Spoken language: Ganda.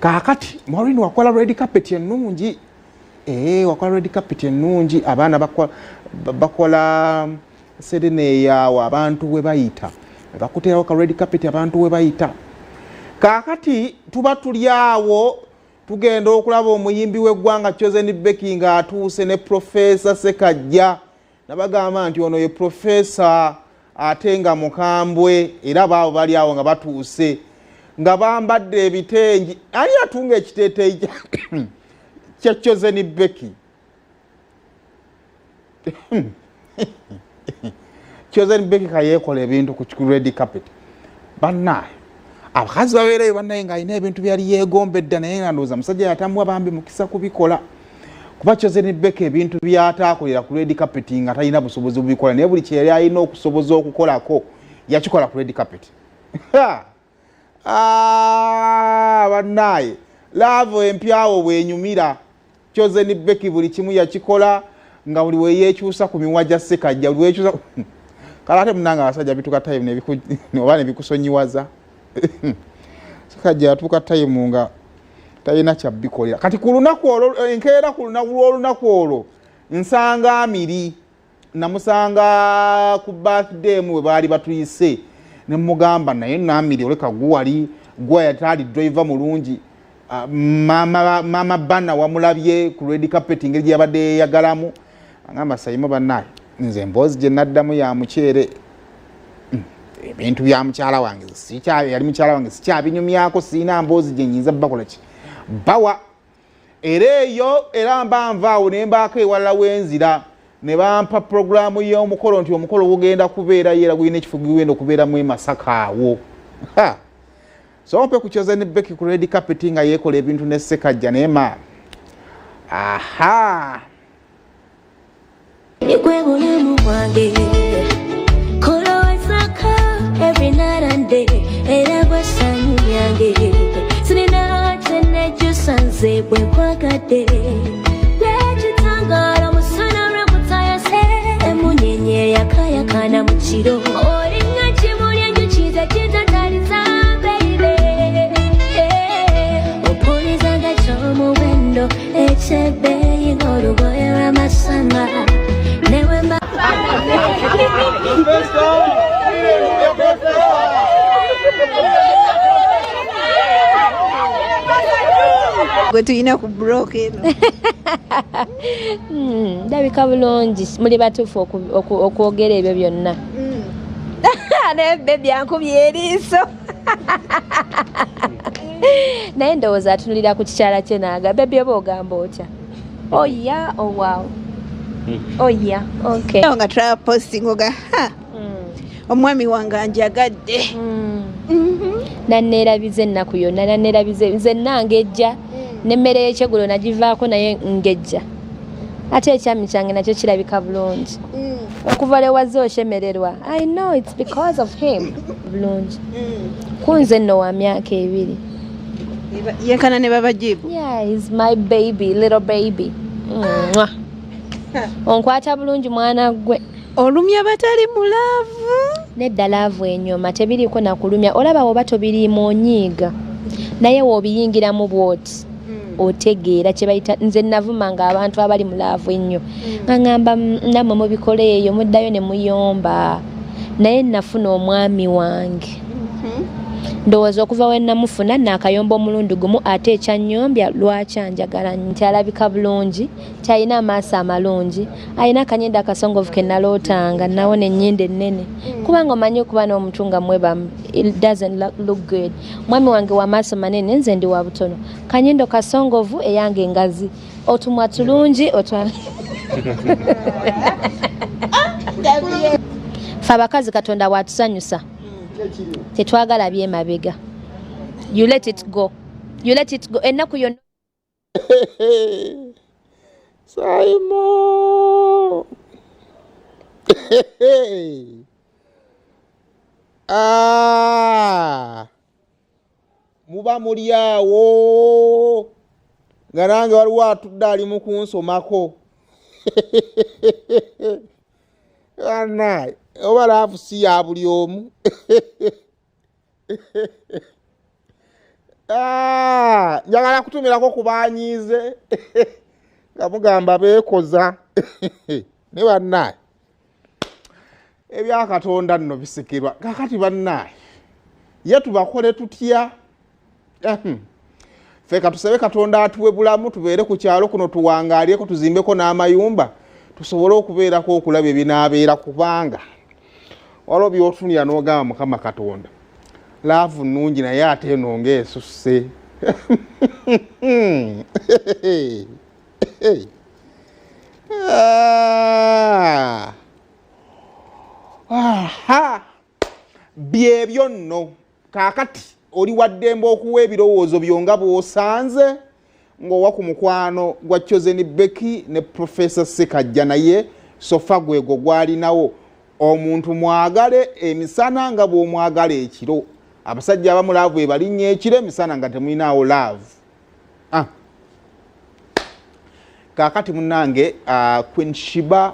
kakati Maureen wakola red carpet ennungi wakola red carpet ennungi abaana bakola serene yawo abantu we bayita bakuterawo ka red carpet abantu we bayita kakati tuba tuli awo tugenda okulaba omuyimbi w'eggwanga Chosen Becky nga atuuse ne Professor Sekajja nabagamba nti ono ye Professor ate nga mukambwe era baabo bali awo nga batuuse nga bambadde ebitengi ani atunga ekiteeteeyi kya Chosen Becky Chosen Becky kayeekola ebintu ku red carpet bannaye abakazi babeereyo bannaye ng'alina ebintu byali yeegombedda naye nga ndowooza musajja yatambwa bambi mukisa kubikola kuba Chosen Becky ebintu byataakolera ku red carpet nga talina busobozi bubikola naye buli kyeyali alina okusoboza okukolako yakikola ku red carpet bannaye laavu empyawo bwenyumira Chosen Becky buli kimu yakikola nga buli weyeekyusa ku miwa gya Sekajja buli weekyusa kale ate munanga abasajja bituuka time oba ne bikusonyiwaza Sekajja yatuuka time nga talina kyabbikolera kati ku lunaku olwo enkeera ku lunaku olwo nsanga amiri namusanga ku birthday mu we baali batuyise ne mugamba naye namiri oleka guwali gwa yatali driver mulungi mama bana wamulabye ku red carpet ngeri yabadde yagalamu angamba Saymore bannaye nze mbozi gye naddamu ya mukyere ebintu bya mukyala wange yali mukyala wange sikyabinyumyako siina mbozi gye nyinza bakola ki bawa era mbanvaawo ne mbaako ewalala w'enzira ne bampa programu y'omukolo nti omukolo gugenda kubeera era gulina ekifo gugenda okubeeramu e Masaka awo so mpe ku Chosen Becky ku red carpet nga yeekola ebintu ne Sekajja naye ma Ekwebulamu bwange kola wasaka every night and day era bwesanyu yange sinina kyenejjusa nze bwe nkwagadde lwekitangala musana lwekutayase emunyenye yakayakana mu kiro olinga kimuli enjukiza kitataliza baby opulizanga ky'omuwendo ekyebeeyi ng'olugoye lw'amasama gwe tuyina ku block eno ndabika bulungi muli batuufu okwogera ebyo byonna naye bebi ankubye eriiso naye ndowooza atunulira ku kikyala kye naaga bebi oba ogamba otya oya owaawo oya okay nga tra posting oga omwami wange anjagadde nanneerabiza ennaku yonna nanneerabiza nze nangejja n'emmere y'ekyegulo nagivaako naye ngejja ate ekyami kyange nakyo kirabika bulungi okuva lewaze oshemererwa I know it's because of him bulungi kunze nno wa myaka 2 yenkana ne babajibu yeah he's my baby little baby onkwata bulungi mwana gwe olumya batali mulaavu nedda laavu enyoma tebiriiko nakulumya olaba woba tobiriimu onyiiga naye woobiyingiramu bwoti otegeera kye bayita nze navuma nga abantu abali mu laavu ennyo nga ngamba nammwe mubikola eyo muddayo ne muyomba naye nafuna omwami wange ndowooza okuva we namufuna naakayomba omulundi gumu ate ekyanyombya lwaki anjagala nti alabika bulungi tyalina amaaso amalungi alina akanyenda akasongovu ke nalootanga nawona ennyindo ennene kubanga omanyi okuba n'omutunga mwebamu it doesn't look good mwami wange w'amaaso manene nze ndi wa butono kanyindo kasongovu eyange engazi otumwa tulungi fe abakazi katonda waatusanyusa tetwagala byemabega you let it go ennaku yonna Saymore muba muli awo nga nange waliwo atudde ali mu kunsomako annaye oba laavu si ya buli omu njagala kutumirako kubanyiize nga mugamba beekoza ne bannaye ebya Katonda nno bisikirwa kakati bannaye ye tubakole tutya ffe katusabe Katonda atuwe bulamu tubeere ku kyalo kuno tuwangaalyeko tuzimbeko n'amayumba tusobole okubeerako okulaba ebinaabeera kubanga waliwo by'otunira n'ogamba Mukama Katonda laavu nnungi naye ate eno ng'esusse byebyo nno kaakati oli waddembe okuwa ebirowoozo byonga bw'osanze ng'owa ku mukwano gwa Chosen Becky ne Professor Ssekajja naye sofa gwego gwalinawo omuntu mwagale emisana nga bw'omwagala ekiro abasajja abamu laavu ebalinnya ekiro emisana nga temulinawo laavu kaakati munnange Queen Shiba